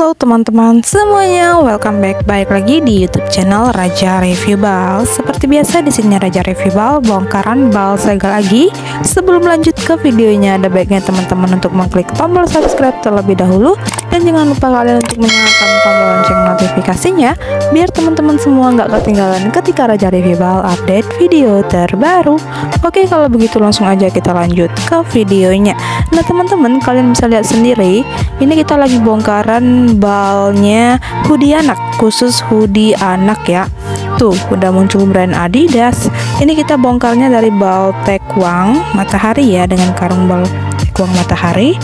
Halo teman-teman semuanya, welcome back lagi di YouTube channel Raja Review Bal. Seperti biasa di sini Raja Review Bal, bongkaran bal segel lagi. Sebelum lanjut ke videonya, ada baiknya teman-teman untuk mengklik tombol subscribe terlebih dahulu, dan jangan lupa kalian untuk menyalakan tombol lonceng notifikasinya biar teman-teman semua nggak ketinggalan ketika Raja Review Bal update video terbaru. Oke, kalau begitu langsung aja kita lanjut ke videonya. Nah teman-teman, kalian bisa lihat sendiri, ini kita lagi bongkaran balnya hoodie anak, khusus hoodie anak ya. Tuh udah muncul brand Adidas. Ini kita bongkarnya dari bal Taekwang Matahari ya, dengan karung bal Taekwang Matahari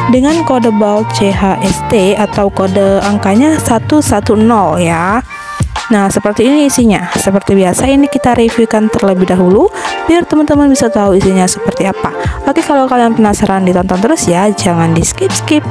dengan kode bal CHST atau kode angkanya 110 ya. Nah seperti ini isinya. Seperti biasa ini kita reviewkan terlebih dahulu biar teman-teman bisa tahu isinya seperti apa. Oke, kalau kalian penasaran ditonton terus ya, jangan di skip.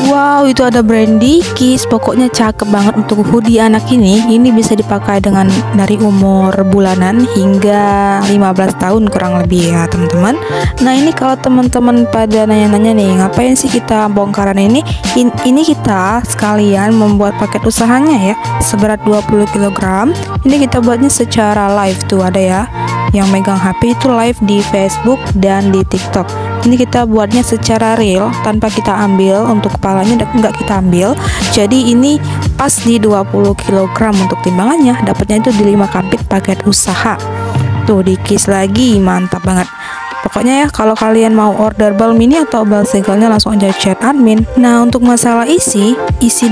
Wow, itu ada brand Dickies. Pokoknya cakep banget untuk hoodie anak ini. Ini bisa dipakai dengan dari umur bulanan hingga 15 tahun kurang lebih ya teman-teman. Nah ini kalau teman-teman pada nanya-nanya nih, ngapain sih kita bongkaran ini? Ini kita sekalian membuat paket usahanya ya, seberat 20 kg. Ini kita buatnya secara live, tuh ada ya yang megang HP itu live di Facebook dan di TikTok. Ini kita buatnya secara real tanpa kita ambil, untuk kepalanya nggak kita ambil. Jadi ini pas di 20 kg untuk timbangannya, dapatnya itu di 5 kapit paket usaha. Tuh Dickies lagi, mantap banget. Pokoknya ya kalau kalian mau order bal mini atau bal segelnya langsung aja chat admin. Nah untuk masalah isi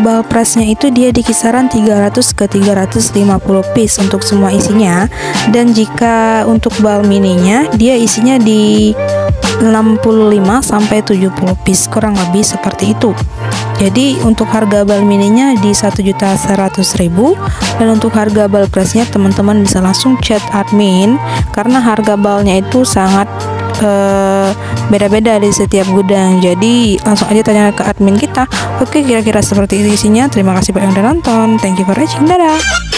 bal pressnya itu dia di kisaran 300 ke 350 piece untuk semua isinya. Dan jika untuk bal mininya dia isinya di 65 sampai 70 piece kurang lebih seperti itu. Jadi untuk harga bal mininya di 1.100.000, dan untuk harga bal pressnya teman-teman bisa langsung chat admin karena harga balnya itu sangat beda-beda di setiap gudang. Jadi langsung aja tanya ke admin kita. Oke, kira-kira seperti itu isinya. Terima kasih buat yang udah nonton. Thank you for watching. Dadah.